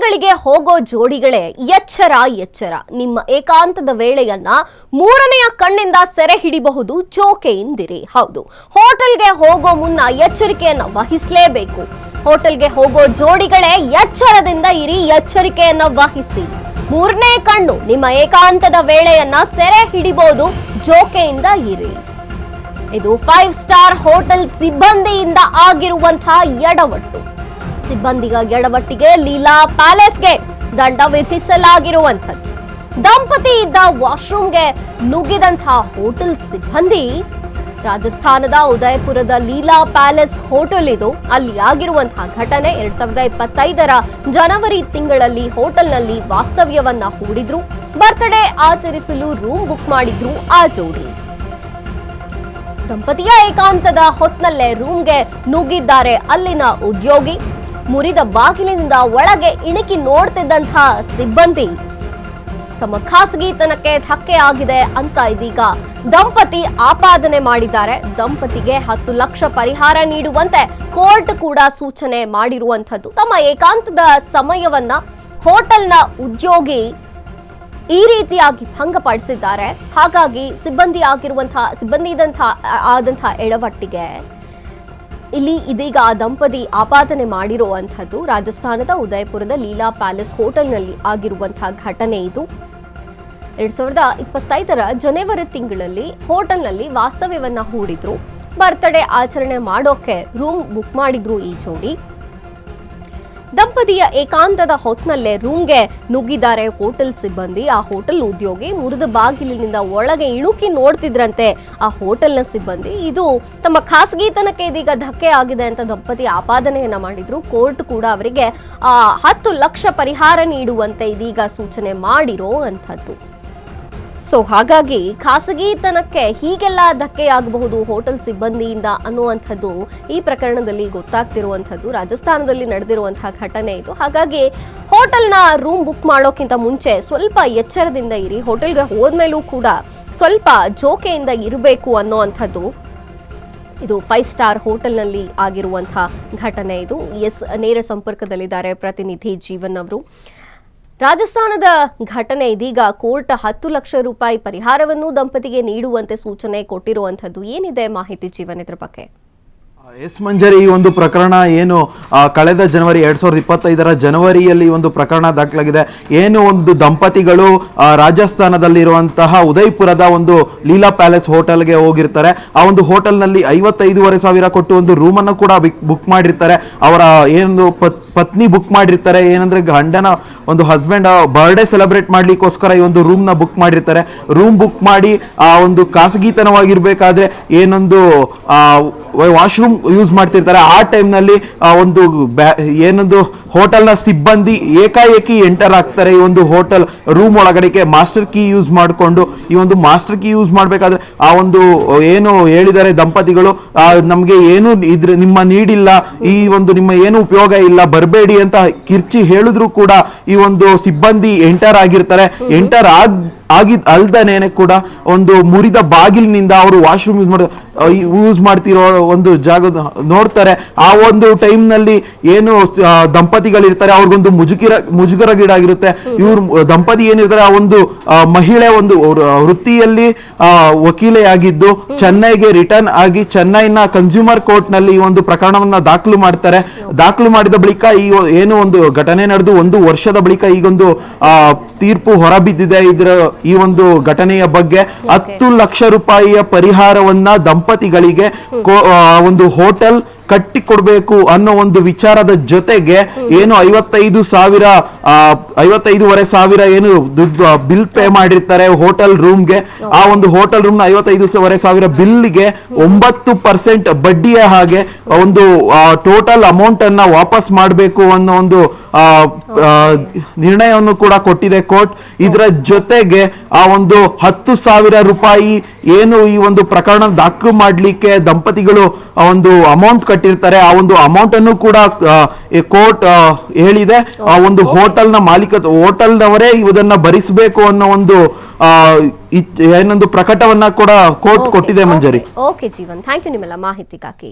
ಹೋಟೆಲ್ಗಳಿಗೆ ಹೋಗೋ ಜೋಡಿಗಳೇ ಎಚ್ಚರ ಎಚ್ಚರ. ನಿಮ್ಮ ಏಕಾಂತದ ವೇಳೆಯನ್ನ ಮೂರನೆಯ ಕಣ್ಣಿಂದ ಸೆರೆ ಹಿಡಿಬಹುದು. ಜೋಕೆಯಿಂದಿರಿ. ಹೌದು, ಹೋಟೆಲ್ಗೆ ಹೋಗೋ ಮುನ್ನ ಎಚ್ಚರಿಕೆಯನ್ನ ವಹಿಸಲೇಬೇಕು. ಹೋಟೆಲ್ಗೆ ಹೋಗೋ ಜೋಡಿಗಳೇ ಎಚ್ಚರದಿಂದ ಇರಿ, ಎಚ್ಚರಿಕೆಯನ್ನ ವಹಿಸಿ. ಮೂರನೇ ಕಣ್ಣು ನಿಮ್ಮ ಏಕಾಂತದ ವೇಳೆಯನ್ನ ಸೆರೆ ಹಿಡಿಬಹುದು. ಜೋಕೆಯಿಂದ ಇರಿ. ಇದು 5 ಸ್ಟಾರ್ ಹೋಟೆಲ್ ಸಿಬ್ಬಂದಿಯಿಂದ ಆಗಿರುವಂತಹ ಎಡವಟ್ಟು. ಸಿಬ್ಬಂದಿಗ ಎಡವಟ್ಟಿಗೆ ಲೀಲಾ ಪ್ಯಾಲೇಸ್ಗೆ ದಂಡ ವಿಧಿಸಲಾಗಿರುವಂಥದ್ದು. ದಂಪತಿ ಇದ್ದ ವಾಶ್ರೂಮ್ಗೆ ನುಗ್ಗಿದಂತಹ ಹೋಟೆಲ್ ಸಿಬ್ಬಂದಿ. ರಾಜಸ್ಥಾನದ ಉದಯಪುರದ ಲೀಲಾ ಪ್ಯಾಲೇಸ್ ಹೋಟೆಲ್ ಇದು. ಅಲ್ಲಿ ಆಗಿರುವಂತಹ ಘಟನೆ 2025ರ ಜನವರಿ ತಿಂಗಳಲ್ಲಿ ಹೋಟೆಲ್ನಲ್ಲಿ ವಾಸ್ತವ್ಯವನ್ನ ಹೂಡಿದ್ರು. ಬರ್ತ್ಡೇ ಆಚರಿಸಲು ರೂಮ್ ಬುಕ್ ಮಾಡಿದ್ರು ಆ ಜೋಡಿ. ದಂಪತಿಯ ಏಕಾಂತದ ಹೊತ್ನಲ್ಲೇ ರೂಮ್ಗೆ ನುಗ್ಗಿದ್ದಾರೆ ಅಲ್ಲಿನ ಉದ್ಯೋಗಿ. ಮುರಿದ ಬಾಗಿಲಿನಿಂದ ಒಳಗೆ ಇಣುಕಿ ನೋಡ್ತಿದ್ದಂತಹ ಸಿಬ್ಬಂದಿ. ತಮ್ಮ ಖಾಸಗಿತನಕ್ಕೆ ಧಕ್ಕೆ ಆಗಿದೆ ಅಂತ ಇದೀಗ ದಂಪತಿ ಆಪಾದನೆ ಮಾಡಿದ್ದಾರೆ. ದಂಪತಿಗೆ 10 ಲಕ್ಷ ಪರಿಹಾರ ನೀಡುವಂತೆ ಕೋರ್ಟ್ ಕೂಡ ಸೂಚನೆ ಮಾಡಿರುವಂಥದ್ದು. ತಮ್ಮ ಏಕಾಂತದ ಸಮಯವನ್ನ ಹೋಟೆಲ್ನ ಉದ್ಯೋಗಿ ಈ ರೀತಿಯಾಗಿ ಭಂಗಪಡಿಸಿದ್ದಾರೆ. ಹಾಗಾಗಿ ಸಿಬ್ಬಂದಿ ಆದಂತಹ ಎಡವಟ್ಟಿಗೆ ಇಲ್ಲಿ ಇದೀಗ ಆ ದಂಪತಿ ಆಪಾದನೆ ಮಾಡಿರುವಂಥದ್ದು. ರಾಜಸ್ಥಾನದ ಉದಯಪುರದ ಲೀಲಾ ಪ್ಯಾಲೇಸ್ ಹೋಟೆಲ್ನಲ್ಲಿ ಆಗಿರುವಂತಹ ಘಟನೆ ಇದು. 2025ರ ಜನವರಿ ತಿಂಗಳಲ್ಲಿ ಹೋಟೆಲ್ನಲ್ಲಿ ವಾಸ್ತವ್ಯವನ್ನ ಹೂಡಿದ್ರು. ಬರ್ತ್ಡೇ ಆಚರಣೆ ಮಾಡೋಕೆ ರೂಮ್ ಬುಕ್ ಮಾಡಿದ್ರು ಈ ಜೋಡಿ. ದಂಪತಿಯ ಏಕಾಂತದ ಹೊತ್ನಲ್ಲೇ ರೂಮ್ಗೆ ನುಗ್ಗಿದ್ದಾರೆ ಹೋಟೆಲ್ ಸಿಬ್ಬಂದಿ. ಆ ಹೋಟೆಲ್ ಉದ್ಯೋಗಿ ಮುರಿದ ಬಾಗಿಲಿನಿಂದ ಒಳಗೆ ಇಣುಕಿ ನೋಡ್ತಿದ್ರಂತೆ ಆ ಹೋಟೆಲ್ನ ಸಿಬ್ಬಂದಿ. ಇದು ತಮ್ಮ ಖಾಸಗಿತನಕ್ಕೆ ಇದೀಗ ಧಕ್ಕೆ ಆಗಿದೆ ಅಂತ ದಂಪತಿ ಆಪಾದನೆಯನ್ನ ಮಾಡಿದ್ರು. ಕೋರ್ಟ್ ಕೂಡ ಅವರಿಗೆ 10 ಲಕ್ಷ ಪರಿಹಾರ ನೀಡುವಂತೆ ಇದೀಗ ಸೂಚನೆ ಮಾಡಿರೋ ಅಂಥದ್ದು. ಸೊ ಹಾಗಾಗಿ ಖಾಸಗಿತನಕ್ಕೆ ಹೀಗೆಲ್ಲ ಧಕ್ಕೆಯಾಗಬಹುದು ಹೋಟೆಲ್ ಸಿಬ್ಬಂದಿಯಿಂದ ಅನ್ನುವಂಥದ್ದು ಈ ಪ್ರಕರಣದಲ್ಲಿ ಗೊತ್ತಾಗ್ತಿರುವಂಥದ್ದು. ರಾಜಸ್ಥಾನದಲ್ಲಿ ನಡೆದಿರುವಂತಹ ಘಟನೆ ಇದು. ಹಾಗಾಗಿ ಹೋಟೆಲ್ನ ರೂಮ್ ಬುಕ್ ಮಾಡೋಕ್ಕಿಂತ ಮುಂಚೆ ಸ್ವಲ್ಪ ಎಚ್ಚರದಿಂದ ಇರಿ. ಹೋಟೆಲ್ಗೆ ಹೋದ್ಮೇಲೂ ಕೂಡ ಸ್ವಲ್ಪ ಜೋಕೆಯಿಂದ ಇರಬೇಕು ಅನ್ನೋವಂಥದ್ದು. ಇದು 5 ಸ್ಟಾರ್ ಹೋಟೆಲ್ನಲ್ಲಿ ಆಗಿರುವಂತಹ ಘಟನೆ ಇದು. ನೇರ ಸಂಪರ್ಕದಲ್ಲಿದ್ದಾರೆ ಪ್ರತಿನಿಧಿ ಜೀವನ್ ಅವರು. ರಾಜಸ್ಥಾನದ ಘಟನೆ ಇದೀಗ ಕೋರ್ಟ್ 10 ಲಕ್ಷ ರೂಪಾಯಿ ಪರಿಹಾರವನ್ನು ದಂಪತಿಗೆ ನೀಡುವಂತೆ ಸೂಚನೆ ಕೊಟ್ಟಿರುವಂಥದ್ದು. ಏನಿದೆ ಮಾಹಿತಿ ಜೀವನ್ ಇದ್ರ ಬಗ್ಗೆ? ಎಸ್ ಮಂಜರಿ, ಈ ಒಂದು ಪ್ರಕರಣ ಏನು ಕಳೆದ ಜನವರಿ 2025ರ ಜನವರಿಯಲ್ಲಿ ಒಂದು ಪ್ರಕರಣ ದಾಖಲಾಗಿದೆ. ಏನು ಒಂದು ದಂಪತಿಗಳು ರಾಜಸ್ಥಾನದಲ್ಲಿರುವಂತಹ ಉದಯಪುರದ ಒಂದು ಲೀಲಾ ಪ್ಯಾಲೇಸ್ ಹೋಟೆಲ್ಗೆ ಹೋಗಿರ್ತಾರೆ. ಆ ಒಂದು ಹೋಟೆಲ್ನಲ್ಲಿ 55,500 ಕೊಟ್ಟು ಒಂದು ರೂಮನ್ನು ಕೂಡ ಬುಕ್ ಮಾಡಿರ್ತಾರೆ. ಅವರ ಏನು ಪತ್ನಿ ಬುಕ್ ಮಾಡಿರ್ತಾರೆ. ಏನಂದ್ರೆ ಗಂಡನ ಒಂದು ಹಸ್ಬೆಂಡ್ ಬರ್ಡೇ ಸೆಲೆಬ್ರೇಟ್ ಮಾಡ್ಲಿಕ್ಕೋಸ್ಕರ ಈ ಒಂದು ರೂಮ್ನ ಬುಕ್ ಮಾಡಿರ್ತಾರೆ. ರೂಮ್ ಬುಕ್ ಮಾಡಿ ಆ ಒಂದು ಖಾಸಗಿತನವಾಗಿರ್ಬೇಕಾದ್ರೆ ಏನೊಂದು ವಾಶ್ರೂಮ್ ಯೂಸ್ ಮಾಡ್ತಿರ್ತಾರೆ. ಆ ಟೈಮ್ನಲ್ಲಿ ಒಂದು ಏನೊಂದು ಹೋಟೆಲ್ನ ಸಿಬ್ಬಂದಿ ಏಕಾಏಕಿ ಎಂಟರ್ ಆಗ್ತಾರೆ ಈ ಒಂದು ಹೋಟೆಲ್ ರೂಮ್ ಒಳಗಡೆಗೆ. ಮಾಸ್ಟರ್ ಕೀ ಯೂಸ್ ಮಾಡಿಕೊಂಡು ಈ ಒಂದು ಮಾಸ್ಟರ್ ಕೀ ಯೂಸ್ ಮಾಡಬೇಕಾದ್ರೆ ಆ ಒಂದು ಏನು ಹೇಳಿದ್ದಾರೆ ದಂಪತಿಗಳು, ನಮಗೆ ಏನು ನಿಮ್ಮ ನೀಡಿಲ್ಲ, ಈ ಒಂದು ನಿಮ್ಮ ಏನು ಉಪಯೋಗ ಇಲ್ಲ, ಬರಬೇಡಿ ಅಂತ ಕಿರ್ಚಿ ಹೇಳಿದ್ರು ಕೂಡ ಈ ಒಂದು ಸಿಬ್ಬಂದಿ ಎಂಟರ್ ಆಗಿರ್ತಾರೆ. ಎಂಟರ್ ಅಲ್ದನೇನೆ ಕೂಡ ಒಂದು ಮುರಿದ ಬಾಗಿಲಿನಿಂದ ಅವರು ವಾಶ್ರೂಮ್ ಯೂಸ್ ಮಾಡ್ತಿರೋ ಒಂದು ಜಾಗ ನೋಡ್ತಾರೆ. ಆ ಒಂದು ಟೈಮ್ ನಲ್ಲಿ ಏನು ದಂಪತಿಗಳಿರ್ತಾರೆ ಅವ್ರಿಗೊಂದು ಮುಜುಗರಗೀಡಾಗಿರುತ್ತೆ. ಇವ್ರು ದಂಪತಿ ಏನಿರ್ತಾರೆ ಆ ಒಂದು ಮಹಿಳೆ ಒಂದು ವೃತ್ತಿಯಲ್ಲಿ ವಕೀಲೆಯಾಗಿದ್ದು ಚೆನ್ನೈಗೆ ರಿಟರ್ನ್ ಆಗಿ ಚೆನ್ನೈನ ಕನ್ಸ್ಯೂಮರ್ ಕೋರ್ಟ್ ನಲ್ಲಿ ಈ ಒಂದು ಪ್ರಕರಣವನ್ನ ದಾಖಲು ಮಾಡ್ತಾರೆ. ದಾಖಲು ಮಾಡಿದ ಬಳಿಕ ಈ ಏನು ಒಂದು ಘಟನೆ ನಡೆದು 1 ವರ್ಷದ ಬಳಿಕ ಈಗೊಂದು ತೀರ್ಪು ಹೊರಬಿದ್ದಿದೆ. ಈ ಒಂದು ಘಟನೆಯ ಬಗ್ಗೆ 10 ಲಕ್ಷ ರೂಪಾಯಿಯ ಪರಿಹಾರವನ್ನ ದಂಪತಿಗಳಿಗೆ ಒಂದು ಹೋಟೆಲ್ ಕಟ್ಟಿಕೊಡ್ಬೇಕು ಅನ್ನೋ ಒಂದು ವಿಚಾರದ ಜೊತೆಗೆ ಏನು 55,500 ಏನು ದುಡ್ಡು ಬಿಲ್ ಪೇ ಮಾಡಿರ್ತಾರೆ ಹೋಟೆಲ್ ರೂಮ್ಗೆ. ಆ ಒಂದು ಹೋಟೆಲ್ ರೂಮ್ ನ 55,500 ಬಿಲ್ಗೆ 9% ಬಡ್ಡಿಯ ಹಾಗೆ ಒಂದು ಟೋಟಲ್ ಅಮೌಂಟ್ ಅನ್ನ ವಾಪಸ್ ಮಾಡಬೇಕು ಅನ್ನೋ ಒಂದು ನಿರ್ಣಯವನ್ನು ಕೂಡ ಕೊಟ್ಟಿದೆ ಕೋರ್ಟ್. ಇದರ ಜೊತೆಗೆ ಆ ಒಂದು 10,000 ರೂಪಾಯಿ ಏನು ಈ ಒಂದು ಪ್ರಕರಣ ದಾಖಲು ಮಾಡಲಿಕ್ಕೆ ದಂಪತಿಗಳು ಒಂದು ಅಮೌಂಟ್ ಕಟ್ಟಿರ್ತಾರೆ. ಆ ಒಂದು ಅಮೌಂಟ್ ಅನ್ನು ಕೂಡ ಕೋರ್ಟ್ ಹೇಳಿದೆ. ಆ ಒಂದು ಹೋಟೆಲ್ನ ಹೋಟೆಲ್ನವರೇ ಇದನ್ನ ಭರಿಸಬೇಕು ಅನ್ನೋ ಒಂದು ಏನೊಂದು ಪ್ರಕಟವನ್ನ ಕೂಡ ಕೋರ್ಟ್ ಕೊಟ್ಟಿದೆ ಮಂಜರಿ. ಓಕೆ ಜೀವನ್, ಥ್ಯಾಂಕ್ ಯು ನಿಮ್ಮೆಲ್ಲ ಮಾಹಿತಿಗಾಗಿ.